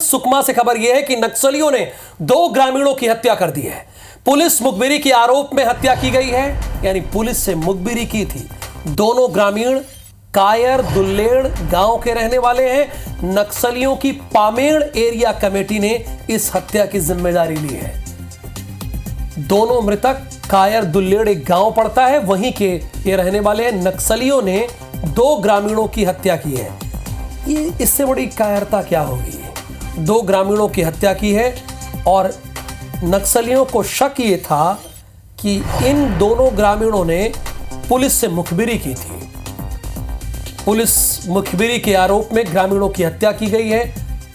सुकमा से खबर यह है कि नक्सलियों ने 2 ग्रामीणों की हत्या कर दी है। पुलिस मुखबिरी के आरोप में हत्या की गई है, यानी पुलिस से मुखबिरी की थी। दोनों ग्रामीण कायर दुल्लेड़ गांव के रहने वाले हैं। नक्सलियों की पामेड़ एरिया कमेटी ने इस हत्या की जिम्मेदारी ली है। दोनों मृतक कायर दुल्लेड़ एक गांव पड़ता है, वहीं के ये रहने वाले हैं। नक्सलियों ने 2 ग्रामीणों की हत्या की है। ये इससे बड़ी कायरता क्या होगी? 2 ग्रामीणों की हत्या की है और नक्सलियों को शक ये था कि इन दोनों ग्रामीणों ने पुलिस से मुखबिरी की थी। पुलिस मुखबिरी के आरोप में ग्रामीणों की हत्या की गई है।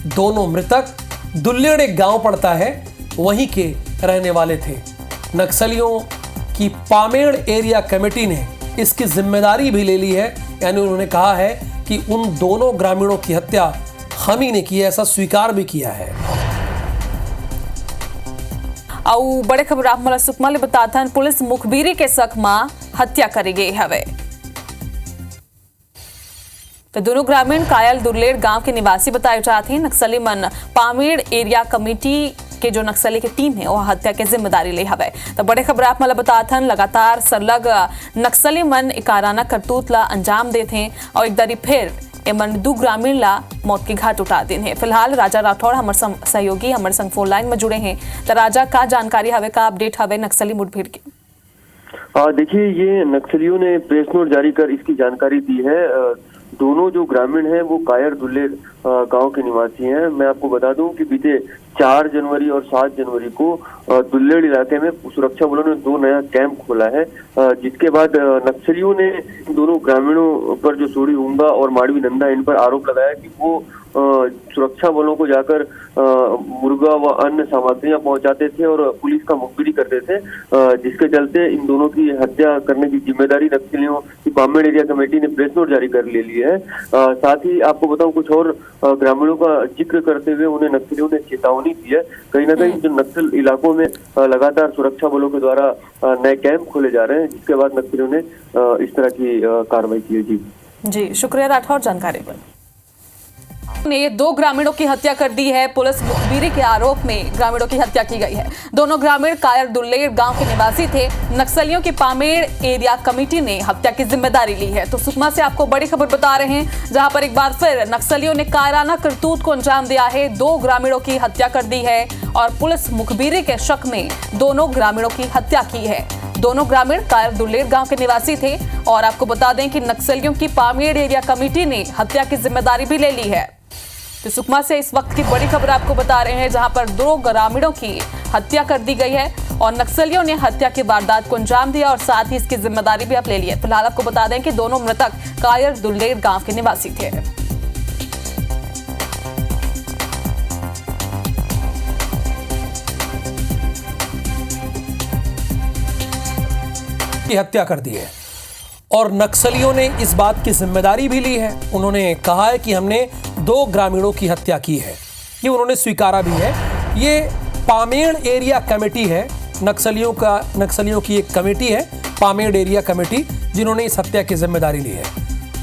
दोनों मृतक दुल्लेड़ एक गांव पड़ता है, वहीं के रहने वाले थे। नक्सलियों की पामेड़ एरिया कमेटी ने इसकी जिम्मेदारी भी ले ली है, यानी उन्होंने कहा है कि उन दोनों ग्रामीणों की हत्या हम ही ने की है, ऐसा स्वीकार भी किया है। आउ बड़े खबर आप मला सुकमा ले बताथन पुलिस मुखबिरी के शक में हत्या करी गई हवे। तो दोनों ग्रामीण कायल दुर्लेड़ गांव के निवासी बताए जाते हैं। नक्सली मन पामेड़ एरिया कमेटी के जो नक्सली की टीम है वह हत्या के जिम्मेदारी ले हवे। तो बड़े खबर आप मला बताथन लगातार सरलग नक्सली मन इकाराना करतूत ला अंजाम देते हैं और एक दारी फिर एमन 2 ग्रामीण ला मौत के घाट उतार देन है। फिलहाल राजा राठौड़ हमारे सहयोगी हमारे संग फोन लाइन में जुड़े हैं। तो राजा, का जानकारी हवे, का अपडेट हवे नक्सली मुठभेड़ की? देखिए, ये नक्सलियों ने प्रेस नोट जारी कर इसकी जानकारी दी है। दोनों जो ग्रामीण हैं वो कायर दुल्लेड़ गांव के निवासी हैं। मैं आपको बता दूं कि बीते 4 जनवरी और 7 जनवरी को दुल्लेड़ इलाके में सुरक्षा बलों ने 2 नया कैंप खोला है, जिसके बाद नक्सलियों ने दोनों ग्रामीणों पर जो सोड़ी उंगा और माड़वी नंदा इन पर आरोप लगाया कि वो सुरक्षा बलों को जाकर मुर्गा व अन्य सामग्रियां पहुंचाते थे और पुलिस का मुखबिरी करते थे, जिसके चलते इन दोनों की हत्या करने की जिम्मेदारी नक्सलियों की पामेड़ एरिया कमेटी ने प्रेस नोट जारी कर ले ली है। साथ ही आपको बताऊं, कुछ और ग्रामीणों का जिक्र करते हुए उन्हें नक्सलियों ने चेतावनी दी है। कहीं ना कहीं जो नक्सल इलाकों में लगातार सुरक्षा बलों के द्वारा नए कैंप खोले जा रहे हैं, जिसके बाद नक्सलियों ने इस तरह की कार्रवाई की है। जी शुक्रिया राठौर जानकारी पर। ने 2 ग्रामीणों की हत्या कर दी है। पुलिस मुखबिरी के आरोप में ग्रामीणों की हत्या की गई है। दोनों ग्रामीण कायर दुल्लेड़ गांव के निवासी थे। नक्सलियों की पामेड़ एरिया कमेटी ने हत्या की जिम्मेदारी ली है। तो सुकमा से आपको बड़ी खबर बता रहे हैं, जहां पर एक बार फिर नक्सलियों ने कायराना करतूत को अंजाम दिया है। 2 ग्रामीणों की हत्या कर दी है और पुलिस मुखबिरी के शक में दोनों ग्रामीणों की हत्या की है। दोनों ग्रामीण कायर दुल्लेड़ गांव के निवासी थे और आपको बता दें कि नक्सलियों की पामेड़ एरिया कमेटी ने हत्या की जिम्मेदारी भी ले ली है। तो सुकमा से इस वक्त की बड़ी खबर आपको बता रहे हैं, जहां पर 2 ग्रामीणों की हत्या कर दी गई है और नक्सलियों ने हत्या की वारदात को अंजाम दिया और साथ ही इसकी जिम्मेदारी भी आप ले ली है। फिलहाल आपको बता दें कि दोनों मृतक कायर दुल्लेड़ गांव के निवासी थे। की हत्या कर दी है और नक्सलियों ने इस बात की जिम्मेदारी भी ली है। उन्होंने कहा है कि हमने 2 ग्रामीणों की हत्या की है, ये उन्होंने स्वीकारा भी है। ये पामेड़ एरिया कमेटी है, नक्सलियों की एक कमेटी है, पामेड़ एरिया कमेटी, जिन्होंने इस हत्या की जिम्मेदारी ली है।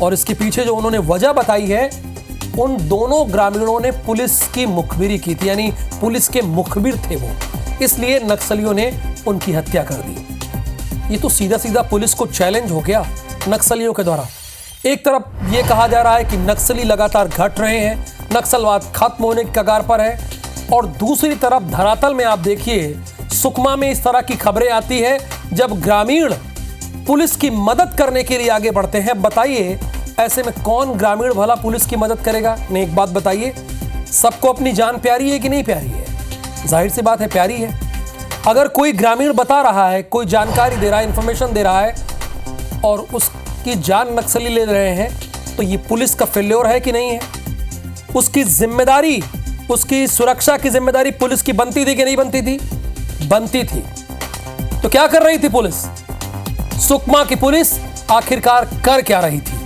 और इसके पीछे जो उन्होंने वजह बताई है, उन दोनों ग्रामीणों ने पुलिस की मुखबिरी की थी, यानी पुलिस के मुखबिर थे वो, इसलिए नक्सलियों ने उनकी हत्या कर दी। ये तो सीधा सीधा पुलिस को चैलेंज हो गया नक्सलियों के द्वारा। एक तरफ ये कहा जा रहा है कि नक्सली लगातार घट रहे हैं, नक्सलवाद खत्म होने की कगार पर है, और दूसरी तरफ धरातल में आप देखिए सुकमा में इस तरह की खबरें आती है जब ग्रामीण पुलिस की मदद करने के लिए आगे बढ़ते हैं। बताइए, ऐसे में कौन ग्रामीण भला पुलिस की मदद करेगा? नहीं, एक बात बताइए, सबको अपनी जान प्यारी है कि नहीं प्यारी है? जाहिर सी बात है, प्यारी है। अगर कोई ग्रामीण बता रहा है, कोई जानकारी दे रहा है, इंफॉर्मेशन दे रहा है और उसकी जान नक्सली ले रहे हैं, तो ये पुलिस का फेल्योर है कि नहीं है? उसकी जिम्मेदारी, उसकी सुरक्षा की जिम्मेदारी पुलिस की बनती थी कि नहीं बनती थी? बनती थी। तो क्या कर रही थी पुलिस? सुकमा की पुलिस आखिरकार कर क्या रही थी?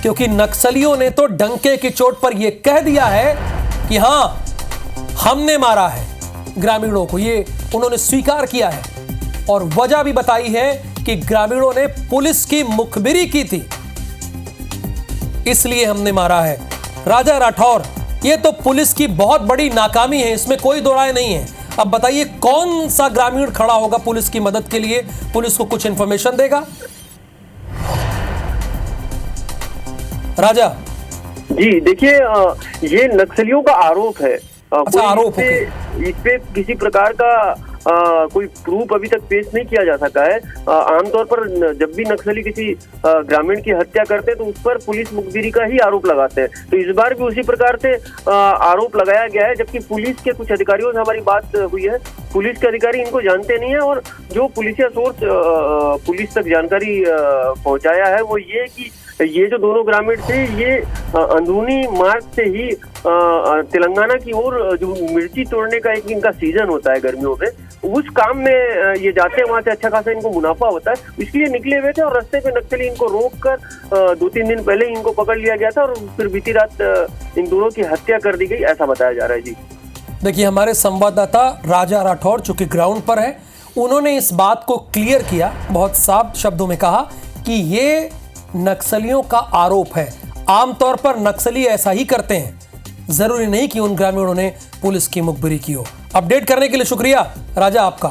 क्योंकि नक्सलियों ने तो डंके की चोट पर यह कह दिया है कि हां, हमने मारा है ग्रामीणों को, ये उन्होंने स्वीकार किया है और वजह भी बताई है कि ग्रामीणों ने पुलिस की मुखबिरी की थी, इसलिए हमने मारा है। राजा राठौर ये तो पुलिस की बहुत बड़ी नाकामी है, इसमें कोई दो राय नहीं है। अब बताइए कौन सा ग्रामीण खड़ा होगा पुलिस की मदद के लिए, पुलिस को कुछ इंफॉर्मेशन देगा? राजा जी देखिए, ये नक्सलियों का आरोप है। अच्छा, आरोप है। इस पे किसी प्रकार का कोई प्रूफ अभी तक पेश नहीं किया जा सका है। आमतौर पर जब भी नक्सली किसी ग्रामीण की हत्या करते हैं तो उस पर पुलिस मुखबिरी का ही आरोप लगाते हैं। तो इस बार भी उसी प्रकार से आरोप लगाया गया है, जबकि पुलिस के कुछ अधिकारियों से हमारी बात हुई है। पुलिस के अधिकारी इनको जानते नहीं है और जो पुलिसिया सोर्स पुलिस तक जानकारी पहुंचाया है वो ये कि ये जो दोनों ग्रामीण थे ये अंदरूनी मार्ग से ही तेलंगाना की ओर जो मिर्ची तोड़ने का एक इनका सीजन होता है गर्मियों में, उस काम में ये जाते हैं। वहां से अच्छा खासा इनको मुनाफा होता है, इसलिए निकले हुए थे और रास्ते पे नक्सली इनको रोककर 2-3 दिन पहले इनको पकड़ लिया गया था और फिर बीती रात इन दोनों की हत्या कर दी गई, ऐसा बताया जा रहा है। जी देखिए, हमारे संवाददाता राजा राठौर जो कि ग्राउंड पर है, उन्होंने इस बात को क्लियर किया, बहुत साफ शब्दों में कहा कि ये नक्सलियों का आरोप है। आमतौर पर नक्सली ऐसा ही करते हैं, जरूरी नहीं कि उन ग्रामीणों ने पुलिस की मुखबिरी की हो। अपडेट करने के लिए शुक्रिया राजा आपका।